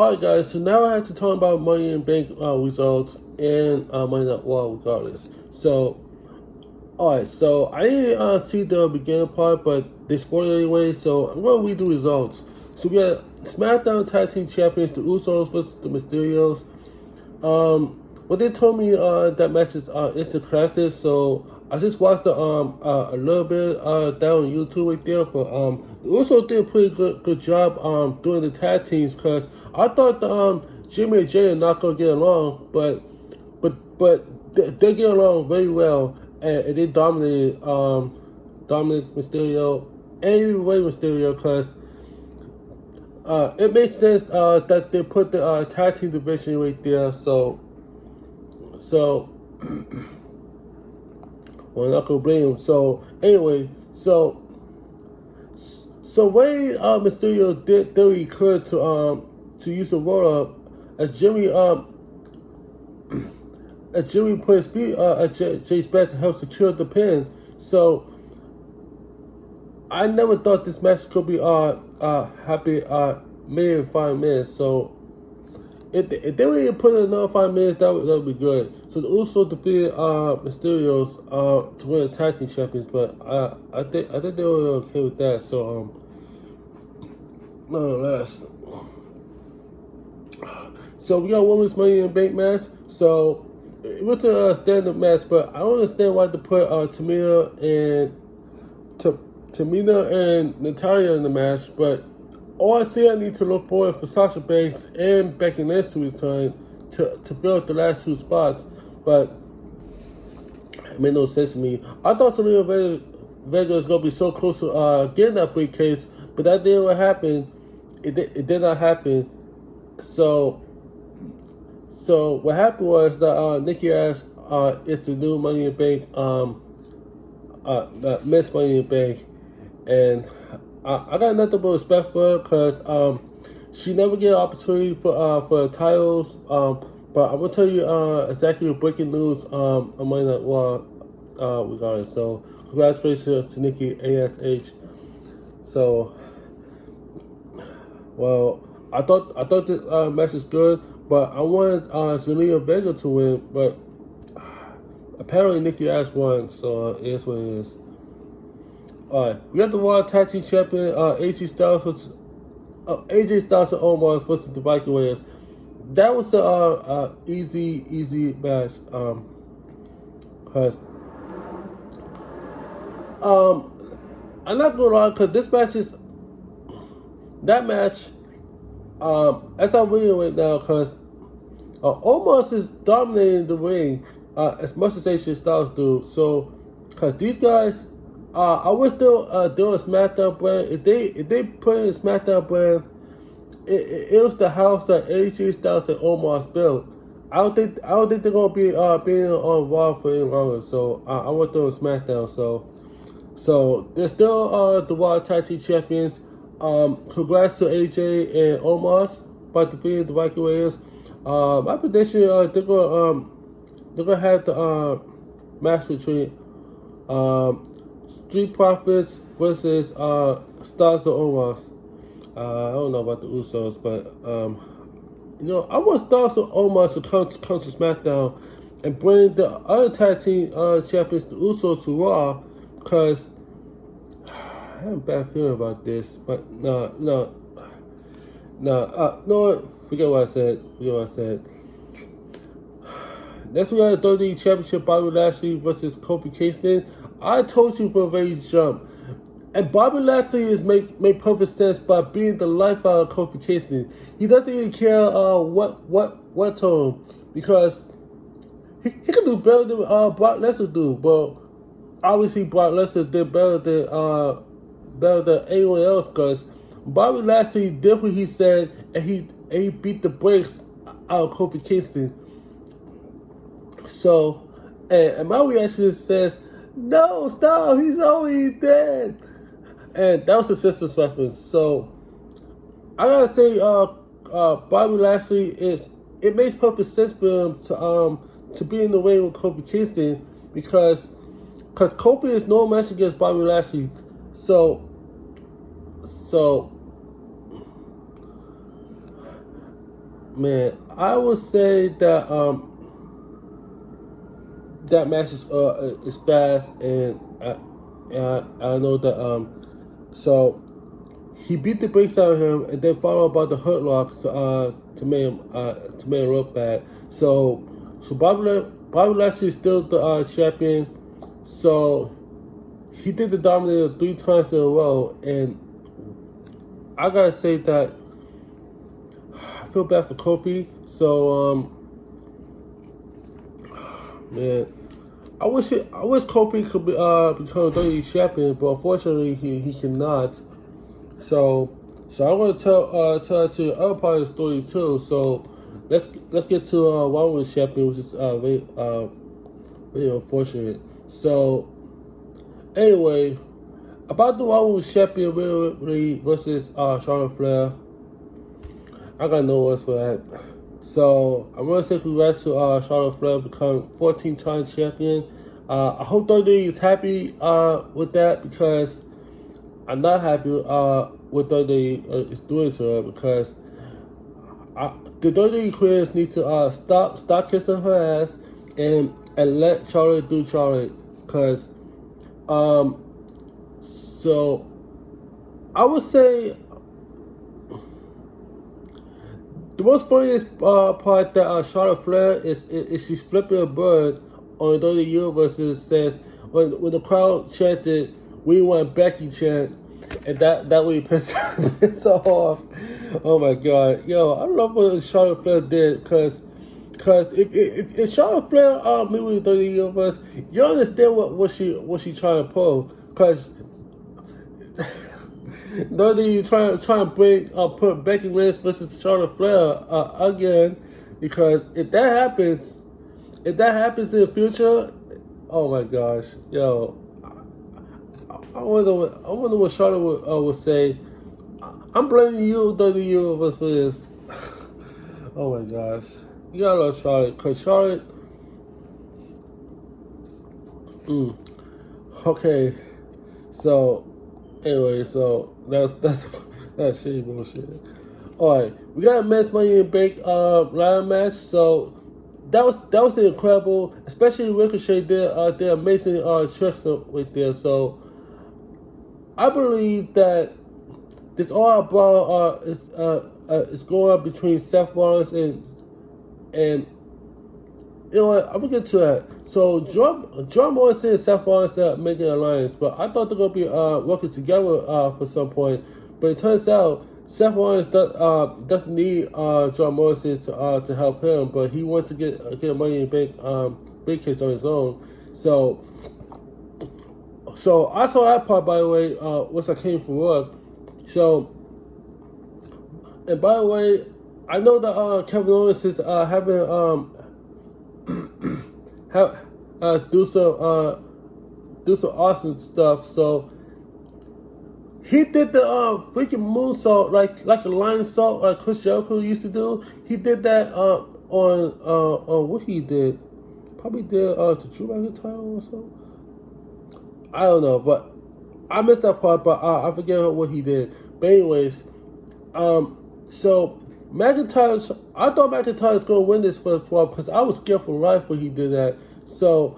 Alright guys, so now I have to talk about Money in Bank results and Money Night Raw regardless. So, alright, so I didn't see the beginning part, but they spoiled it anyway, so I'm going to read the results. So we got SmackDown Tag Team Champions, the Usos versus the Mysterios. What they told me that match is instant classic, so I just watched a little bit down on YouTube right there, but they also did a pretty good job doing the tag teams, because I thought the Jimmy and Jay are not gonna get along, but they get along very well, and they dominated Mysterio and Rey Mysterio, because it makes sense that they put the tag team division right there, so well, I'm not gonna blame him. So anyway, so Rey Mysterio did what he could to use the roll up as Jimmy put his feet at Jay's back to help secure the pin. So I never thought this match could be happy made in 5 minutes. So if they were put in another 5 minutes, that would be good. So the Usos defeated Mysterios to win the tag team champions, but I think they were okay with that. So nonetheless, so we got women's Money in the Bank match. So it was a stand-up match, but I don't understand why they put Tamina and Natalia in the match. But all I see, I need to look forward for Sasha Banks and Becky Lynch to return to fill up the last 2 spots. But it made no sense to me. I thought Selena Vega was going to be so close to getting that briefcase, but that didn't happen. It did not happen. So what happened was that Nikki Ash is the new Money in the Bank, Miss Money in the Bank, and I got nothing but respect for her, because she never get an opportunity for titles. But I'm gonna tell you exactly what breaking news on Monday Night Raw regarding. So congratulations to Nikki ASH. So well, I thought this match is good, but I wanted Zelina Vega to win, but apparently Nikki Ash won, so it is what it is. Alright, we got the Raw Tag Team Champion AJ Styles and Omos versus the Viking Raiders. That was the easy match. Cause I'm not gonna lie, cause this match is that match. As I'm reading right now, cause Omos is dominating the ring as much as AJ Styles do. So, cause these guys. I wish they were doing a SmackDown brand. If they put in a SmackDown brand, it was the house that AJ Styles and Omos built. I don't think they're gonna be being on Raw for any longer. So I want them on SmackDown. So they're still the Raw Tag Team Champions. Congrats to AJ and Omos by defeating the Viking Raiders. My prediction they're gonna have the match between Street Profits versus Stars of Omos. I don't know about the Usos, but I want Stars of Omos to come to SmackDown and bring the other tag team champions, the Usos, to Raw, because I have a bad feeling about this. But no, forget what I said. Next we got the WWE Championship, Bobby Lashley versus Kofi Kingston. I told you from a very jump. And Bobby Lashley is make perfect sense by being the life out of Kofi Kingston. He doesn't even care what to him, because he can do better than Brock Lesnar do. But obviously Brock Lesnar did better than anyone else, because Bobby Lashley did what he said, and he beat the brakes out of Kofi Kingston. So, and my reaction says, no, stop, he's already dead. And that was a Sisters reference. So, I gotta say, Bobby Lashley it makes perfect sense for him to be in the ring with Kofi Kingston, because Kofi is no match against Bobby Lashley. So man, I would say that that match is fast, and I know that so he beat the brakes out of him, and then followed by the hurt lock to make him look bad. So Bobby Lashley is still the champion. So he did the Dominator 3 times in a row, and I gotta say that I feel bad for Kofi. So man, I wish Kofi could become a WWE champion, but unfortunately he cannot. So I'm gonna tell it to the other part of the story too. So let's get to Women's champion, which is very unfortunate. So anyway, about the Women's champion really versus Charlotte Flair, I got no words for that. So I'm gonna say congrats to Charlotte Flair becoming 14-time champion. I hope WWE is happy with that, because I'm not happy with what WWE is doing to her, because the WWE creators need to stop kissing her ass and let Charlotte do Charlotte, because so I would say the most funniest part that Charlotte Flair is she's flipping a bird on WWE Universe, and says when the crowd chanted "We want Becky" chant, and that really pissed her off. Oh my god, yo, I love what Charlotte Flair did, because if Charlotte Flair meet with the WWE Universe, you understand what she trying to pull, because no, that you try to bring put Becky Lynch versus Charlotte Flair again, because if that happens in the future, oh my gosh, yo, I wonder what Charlotte would say. I'm blaming you, WWE, for this. Oh my gosh, you gotta love Charlotte, because Charlotte. Okay, so anyway, so that's shitty bullshit. Alright, we got a men's Money in the Bank ladder match. So that was incredible, especially Ricochet did amazing tricks right there. So I believe that this all about is going on between Seth Rollins and you know what, I'm gonna get to that. So John Morrison and Seth Rollins are making an alliance, but I thought they're gonna be working together for some point. But it turns out Seth Rollins doesn't need John Morrison to help him, but he wants to get a Money in the Bank briefcase on his own. So I saw that part, by the way, once I came from work. So, and by the way, I know that Kevin Owens is having do some awesome stuff. So he did the freaking moonsault like a lion salt like Chris Jericho used to do. He did that on what he did. Probably did the Drew McIntyre or something. I don't know, but I missed that part. But I forget what he did. But anyways, so I thought McIntyre was gonna win this first part, because I was scared for life when he did that. So,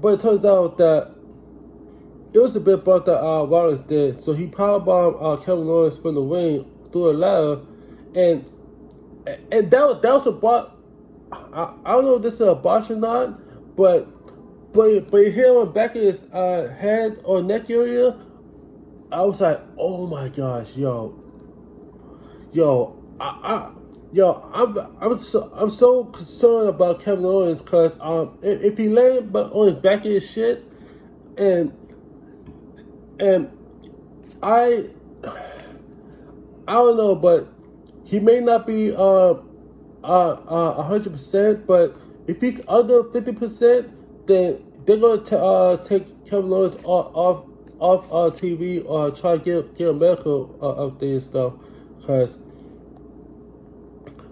but it turns out that it was a bit bump that Rollins did. So he powerbombed Kevin Owens from the ring through a ladder, and that was a bot. I don't know if this is a botch or not, but he hit on back of his head or neck area. I was like, oh my gosh, I'm so concerned about Kevin Owens, because if he landed on his back of his shit, and I don't know, but he may not be 100%, but if he's under 50%, then they're gonna take Kevin Owens off TV, or try to get a medical update and stuff, because.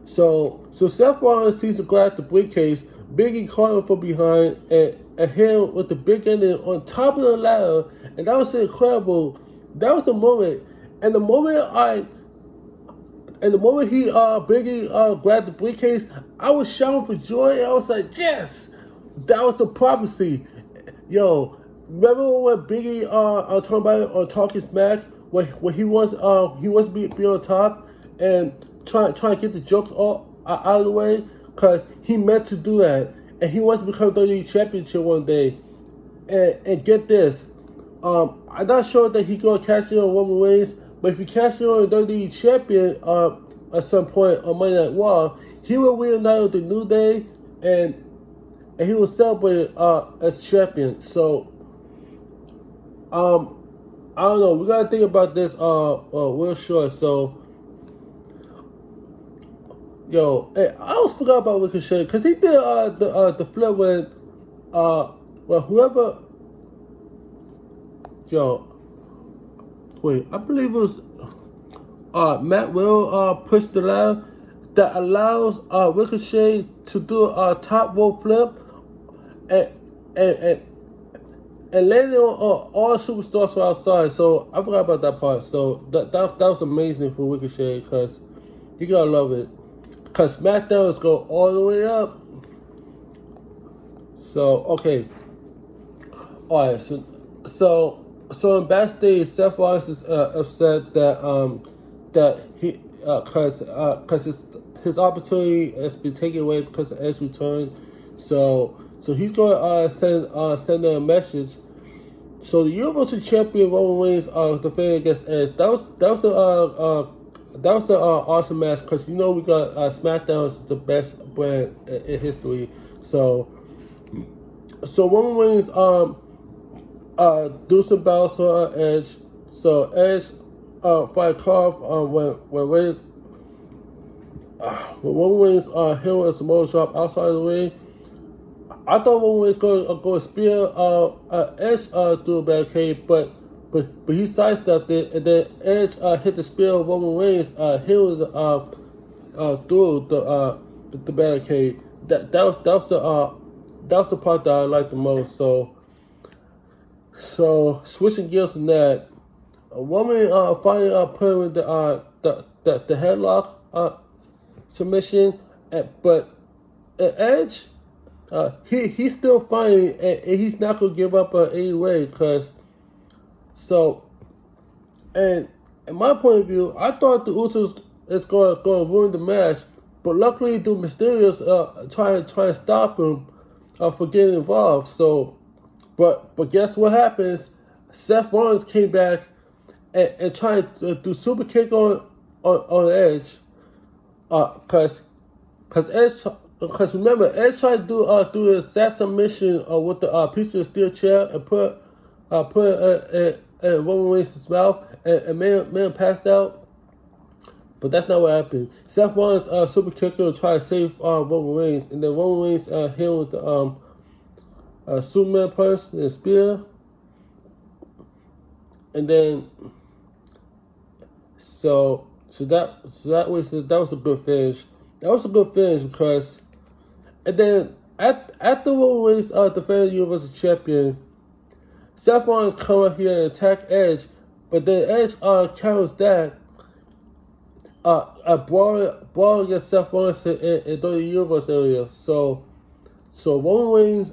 So Seth Rollins sees the guy at the briefcase. Biggie caught him from behind and hit him with the big ending on top of the ladder, and that was incredible. That was the moment, and the moment And the moment Biggie grabbed the briefcase, I was shouting for joy. And I was like, yes, that was the prophecy. Yo, remember when Biggie talking about it on Talking Smack when he wants to be on top and trying to get the jokes all out of the way because he meant to do that and he wants to become WWE Championship one day. And get this, I'm not sure that he's gonna cash in on Roman Reigns, but if he cashes in on the WWE Champion at some point on Monday Night Raw, he will reunite with the New Day and he will celebrate as champion. So I don't know. We gotta think about this real short. So yo, hey, I almost forgot about Ricochet because he did the flip when well whoever I believe it was Matt Will pushed the ladder that allows Ricochet to do a top rope flip and landing on all superstars outside. So I forgot about that part. So that was amazing for Ricochet because you gotta love it. Because SmackDown is going all the way up. So okay. Alright, so in backstage, Seth Rollins is upset that he because his opportunity has been taken away because of Edge's return. So he's going to send them a message. So the Universal Champion Roman Reigns defending against Edge. That was an awesome match because we got SmackDown is the best brand in history. So Roman Reigns do some battles for Edge. So Edge fight Carl when Reigns hit with a Samoa drop outside of the ring. I thought Roman Reigns go spear Edge through a barricade, but he sidestepped it, and then Edge hit the spear of Roman Reigns, hit through the barricade. That was the part that I liked the most. So switching gears from that, Roman finally put with the headlock submission, but Edge. He's still fighting and he's not gonna give up anyway and in my point of view, I thought the Usos is gonna ruin the match, but luckily the Mysterios trying to stop him from getting involved. So, but guess what happens? Seth Rollins came back and tried to do super kick on Edge, cause Edge. Because remember, Edge tried to do a sad submission with the piece of steel chair and put it in Roman Reigns' mouth and made him pass out. But that's not what happened. Seth Rollins super kicker tried to save Roman Reigns, and then Roman Reigns hit with the Superman punch and spear, and then that was a good finish. That was a good finish because. And then after Roman Reigns defended the Universal Champion, Seth Rollins come up here and attack Edge, but then Edge counters that a brawl against Seth Rollins in the Universe area. So Roman Reigns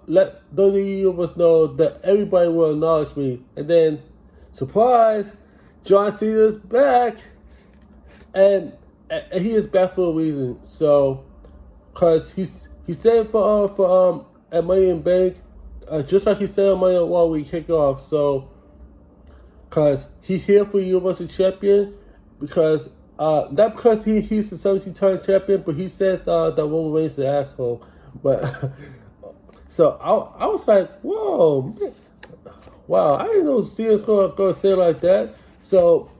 let the Universe know that everybody will acknowledge me, and then surprise, John Cena's back, and he is back for a reason. So. Cause he said for at Money in Bank, just like he said on Money in Raw we kick off. So, cause he's here for Universal Champion, because not because he's the 17-time champion, but he says that Roman Reigns is an asshole. But so I was like, whoa, man. Wow, I didn't know Cena's gonna say it like that. So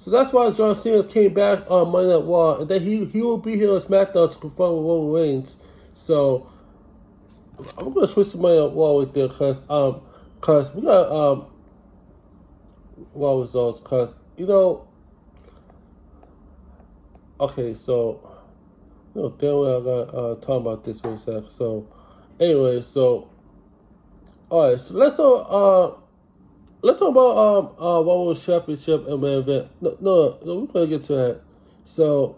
that's why John Cena came back on Monday Night Raw, and then he will be here on SmackDown to confront with Roman Reigns. So I'm gonna switch to Monday Night Raw right there, cause we got Raw results, cause okay, so damn well I gotta talk about this for a sec. So anyway, so alright, so let's let's talk about One World Championship and main event. No, we're gonna get to that. So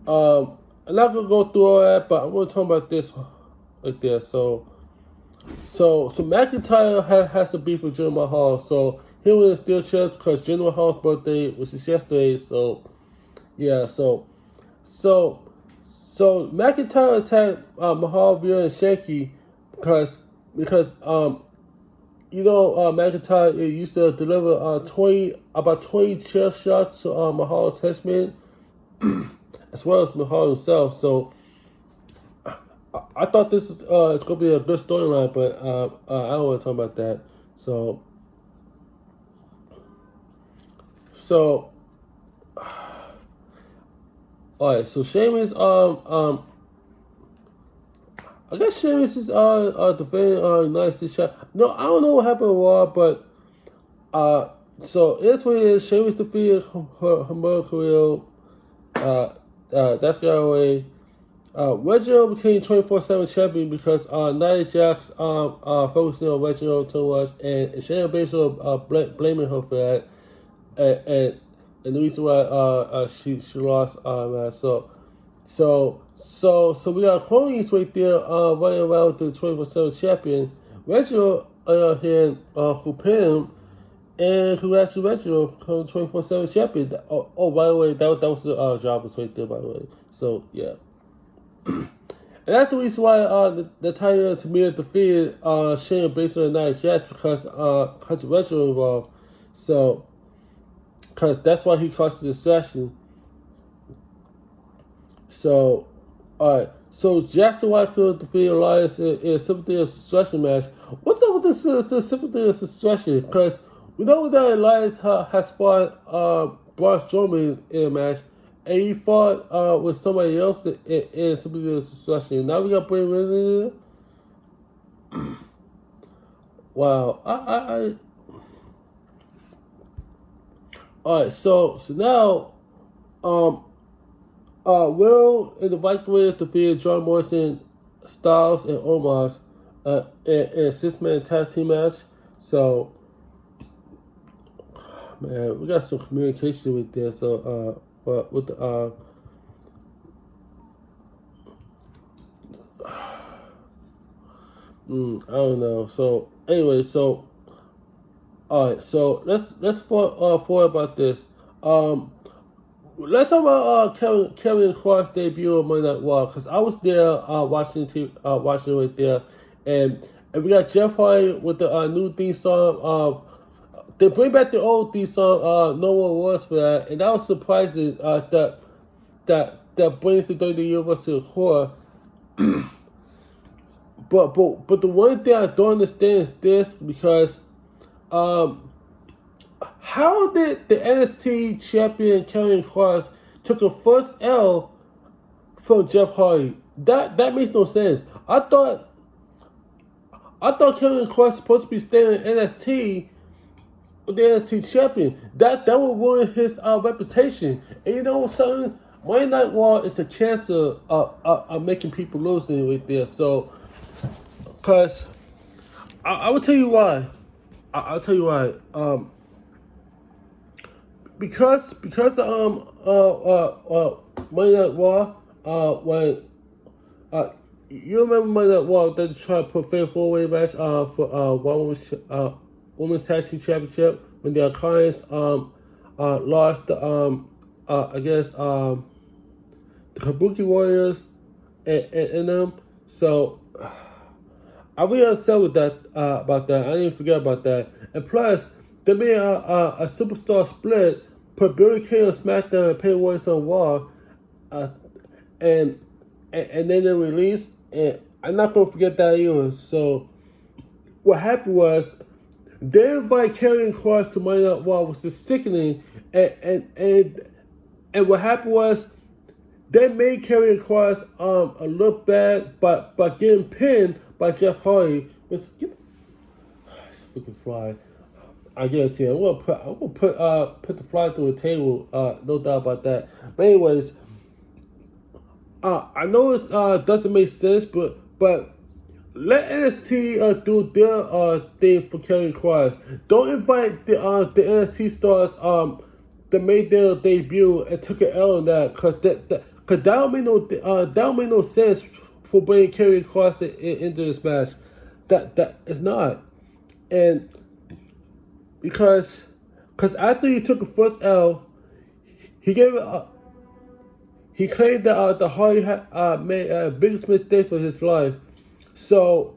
I'm not gonna go through all that, but I'm gonna talk about this right there. So McIntyre has to beef with Jinder Mahal. So he was in steel chairs because Jinder Mahal's birthday, which is yesterday. So yeah, so so McIntyre attacked Mahal via Shanky because McIntyre used to deliver about 20 chair shots to Mahal's henchmen as well as Mahal himself. So I thought this is it's gonna be a good storyline, but I don't want to talk about that. So all right. So Sheamus I guess Sheamus is defending United States champ. No, I don't know what happened with Raw, but so it's what it is. Sheamus defeated Humberto Carrillo. That's got away. Reginald became 24/7 champion because Nia Jax focusing on Reginald too much, and Shayna Baszler blaming her for that, and the reason why she lost so we got Cronies right there running around with the 24/7 champion. Reginald here who pinned him, and congrats to Reginald becoming 24/7 champion. By the way, that was the job was right there, by the way. So yeah. And that's the reason why the title to me defeated Shayna Baszler and Nia Jax because Reginald involved. So because that's why he caused the distraction. So alright. So Jackson Whitefield defeated Elias in a sympathy of distraction match. What's up with this sympathy of distraction? Because we know that Elias has fought Braun Strowman in a match. And he fought with somebody else in sympathy of distraction. Now we got Bray Wyatt in there. Wow. Alright, so now Will and the Vikings defeated John Morrison, Styles, and Omos in a 6-man tag team match. So man, we got some communication with this. So with the I don't know. So anyway, so alright, so let's forward about this. Let's talk about Kevin Clark's debut on Monday Night Raw because I was there watching right there, and we got Jeff Hardy with the new theme song. They bring back the old theme song. No one was for that, and that was surprising. That brings the WWE Universe to the core. But the one thing I don't understand is this because how did the NXT champion Kevin Cross took a first L from Jeff Hardy? That makes no sense. I thought Kevin Cross was supposed to be staying in NXT, the NXT champion. That would ruin his reputation. And you know something? Monday Night Raw is a cancer of making people losing right there. So, cause I will tell you why. I'll tell you why. Because Monday Night Raw when you remember Monday Night Raw they tried to put fair 4-way match for women's tag team championship when their clients lost against the Kabuki Warriors and them. So I really upset with that about that. I didn't forget about that. And plus, they made a superstar split, put Billy Kay on SmackDown and Pay Warriors on Raw, and then they released. And I'm not gonna forget that either. So what happened was they invited Karrion Kross to Monday Night Raw, which is sickening. And what happened was they made Karrion Kross look bad, but getting pinned by Jeff Hardy. It's a freaking fly. I guarantee you, I'm gonna put the fly through the table. No doubt about that. But anyways, I know it doesn't make sense, but let NXT do their thing for Karrion Kross. Don't invite the NXT stars that made their debut and took an L on that, cause that don't make no sense for bringing Karrion Kross into this match. That is not. And because after he took the first L, he gave it he claimed that the Hardy had made a biggest mistake of his life. So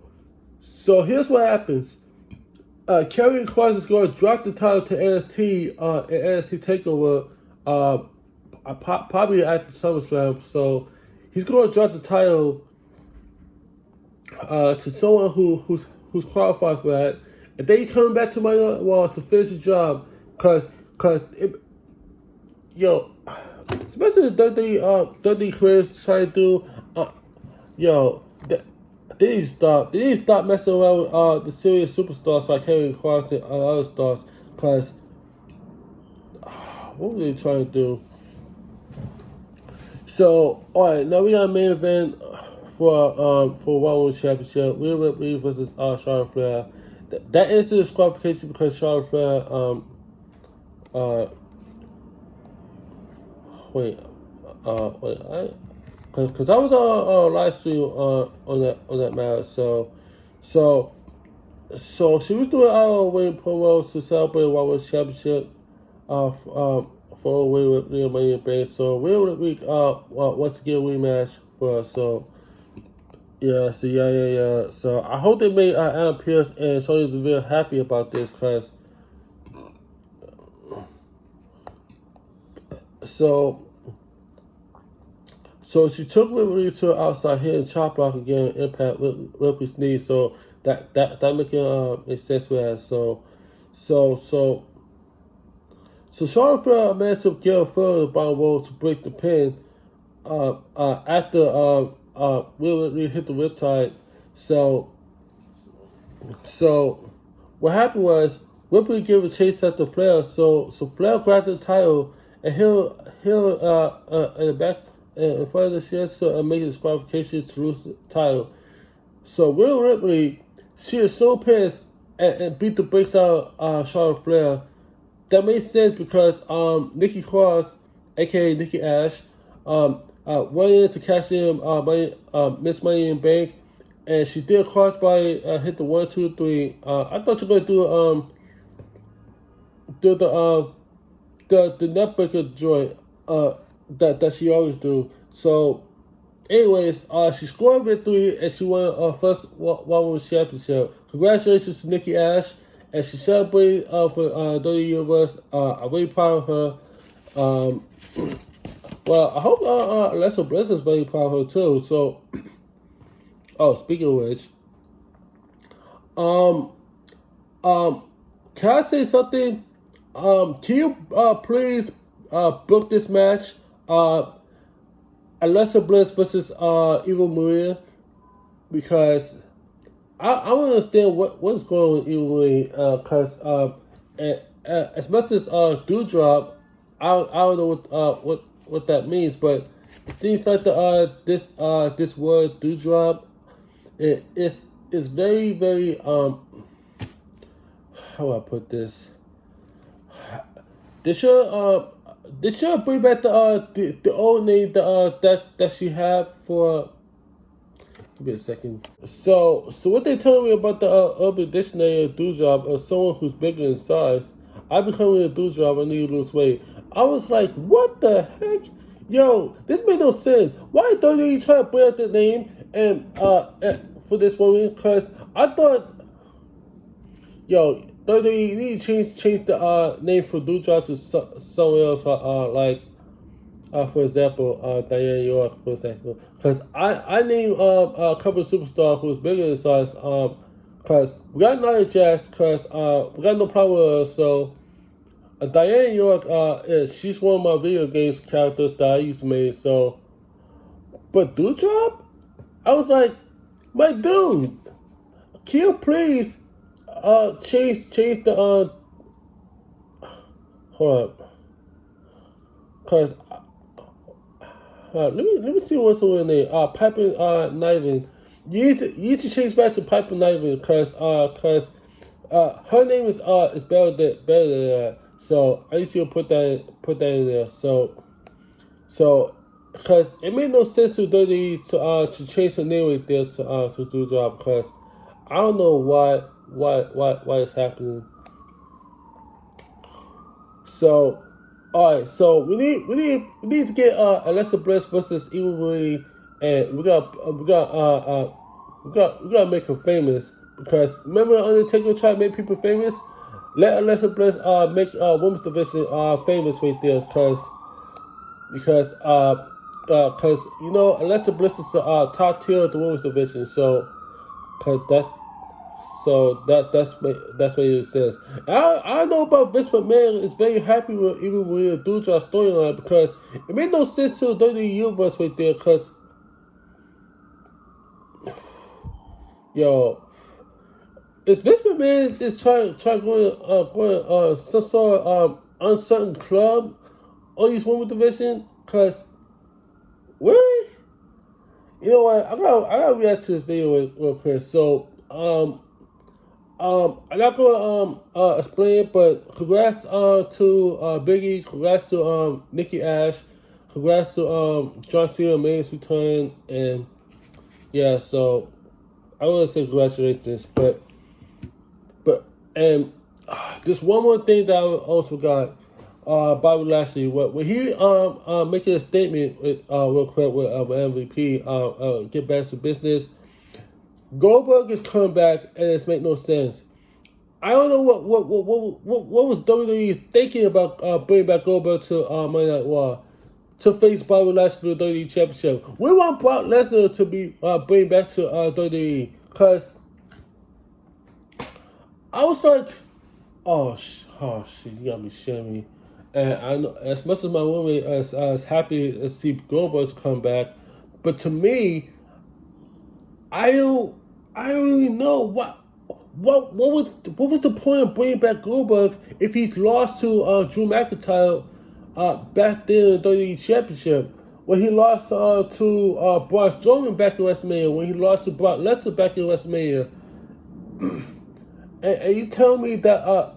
here's what happens. Karrion Kross is going to drop the title to NXT in NXT Takeover, probably at SummerSlam. So he's going to drop the title to someone who's qualified for that, and then he's coming back to my wall to finish the job, cause especially the WWE creators try to do, they need to stop. They need to stop messing around with the serious superstars like Karrion Kross and other stars, cause what were they trying to do? So, alright, now we got a main event for World Championship. Rhea Ripley versus Charlotte Flair. That is a disqualification because Charlotte Flair because I was on live stream on that matter. So she was doing our winning promos to celebrate World Championship for Rhea Ripley and Money in the Bank. So Rhea Ripley once again rematch for us. So yeah. So I hope they made Adam Pearce and Sonya Deville happy about this, cause So she took Ripley to the outside here and chop block again, impact Ripley's knee. So that makes sense with that. So Charlotte Flair managed to get a further bottom roll to break the pin. After Ripley hit the riptide. So what happened was Ripley gave a chase after Flair. So Flair grabbed the title and he'll in the back. In front of the chance to make a disqualification to lose the title. So Rhea Ripley, she is so pissed and beat the brakes out of Charlotte Flair. That makes sense because Nikki Cross, aka Nikki Ash, went in to cash in Miss Money in the Bank, and she did a crossbody, hit the 1, 2, 3. I thought you were gonna do the netbreaker joint. That she always do. So, anyways, she scored a victory and she won her first Women's Championship. Congratulations to Nikki Ash, and she celebrated for WWE Universe. I'm really proud of her. Well, I hope Alexa Bliss is very proud of her too. So, speaking of which, can I say something? Can you please book this match? Alexa Bliss versus Eva Maria, because I don't understand what's going on with Eva Maria, because as much as Doudrop, I don't know what that means, but it seems like this word Doudrop is very, very how do I put this? They should bring back the old name that she had for. Give me a second. So what they told me about the Urban Dictionary of Doudrop is someone who's bigger in size. I becoming a Doudrop, I need to lose weight. I was like, what the heck? Yo, this made no sense. Why don't you try to bring up the name and for this woman? Because I thought, yo, you need to change the name for Doudrop to someone else, for example, Diana York, for example. Because I named a couple of superstars who's bigger than size, because we got Nia Jax, because we got no problem with her. So Diana York, she's one of my video games characters that I used to make. So, but Doudrop, I was like, my dude, can you please change the hold up, cause let me see what's her name. Piper Niven. you need to change back to Piper Niven because her name is better than that. So I need you to put that in there. So because it made no sense to WWE to change her name right there to do the job because I don't know why it's happening. So, all right. So we need to get Alexa Bliss versus Eva Marie, and we gotta make her famous because remember Undertaker tried to make people famous. Let Alexa Bliss make women's division famous right there because you know Alexa Bliss is the top tier of the women's division. So cause that's what it says. I know about Vince McMahon is very happy with even with the Doudrop storyline because it made no sense to the WWE universe right there. Because yo, if Vince McMahon is trying going some sort of uncertain club on these women division, because really, you know what? I gotta react to this video real quick. So I'm not gonna explain it, but congrats to Biggie, congrats to Nikki Ash, congrats to John Cena Main's return, and yeah, so I want to say congratulations, but just one more thing that I also got. Bobby Lashley, when he making a statement with real quick with MVP, get back to business. Goldberg is coming back, and it's make no sense. I don't know what was WWE thinking about bringing back Goldberg to Monday Night Raw to face Bobby Lashley for the WWE Championship. We want Brock Lesnar to be bring back to WWE because I was like, oh shit, you gotta be shitting me. And I know as much as my woman is happy to see Goldberg come back, but to me, I don't even know what was the point of bringing back Goldberg if he's lost to Drew McIntyre back then in the WWE Championship, when he lost to Braun Strowman back in WrestleMania, when he lost to Brock Lesnar back in WrestleMania, and you tell me that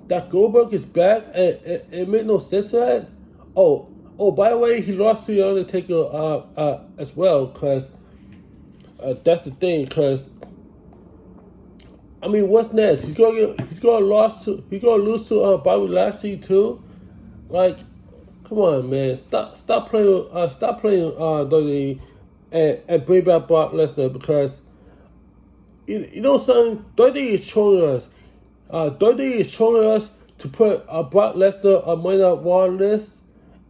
that Goldberg is back and it made no sense to that. Oh, by the way, he lost to the Undertaker as well because that's the thing because. I mean, what's next? He's gonna lose to Bobby Lashley too. Like, come on, man, stop playing WWE and bring back Brock Lesnar because you know something. WWE is trolling us. WWE is trolling us to put Brock Lesnar on Monday Night Raw list,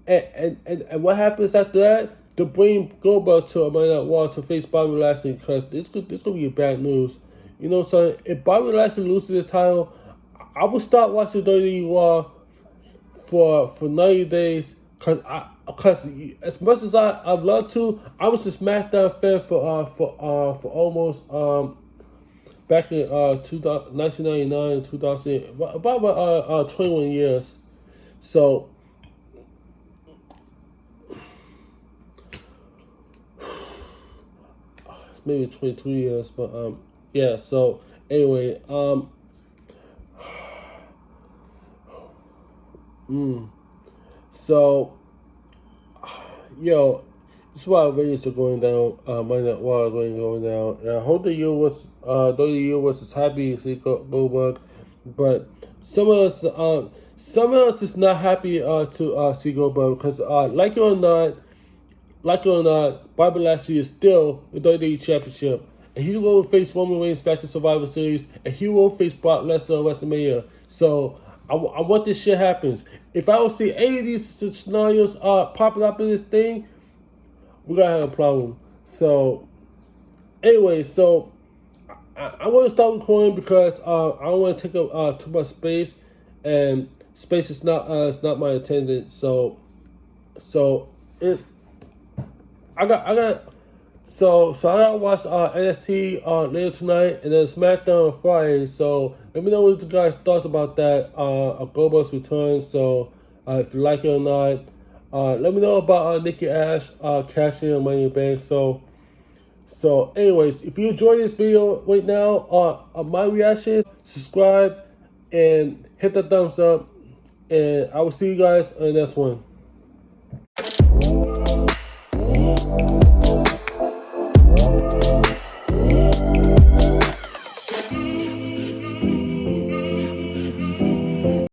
and what happens after that? To bring Goldberg to Monday Night Raw to face Bobby Lashley because this gonna be bad news. You know, so if Bobby Lashley loses his title, I will start watching WWE Raw for 90 days because as much as I'd love to, I was a SmackDown fan for almost back in 1999 2000 about 21 years. So maybe 22 years, but yeah, so anyway, so yo, this is why ratings are going down. Monday Night Raw is going down. And I hope the year was happy to see Goldberg, but some of us is not happy to see Goldberg because like it or not, Bobby Lashley is still the WWE Championship. And he will face Roman Reigns back to Survivor Series, and he will face Brock Lesnar at WrestleMania. So I want this shit happens. If I don't see any of these scenarios popping up in this thing, we're gonna have a problem. So anyway, so I want to start recording because I don't want to take up too much space, and space is not my attendance. So it I got. So I gotta watch NXT later tonight and then SmackDown on Friday. So let me know what you guys thoughts about that Goldberg's return. So if you like it or not, let me know about Nikki Ash cashing in Money in the Bank. So So, anyways, if you enjoyed this video right now on my reaction, subscribe and hit the thumbs up. And I will see you guys on the next one.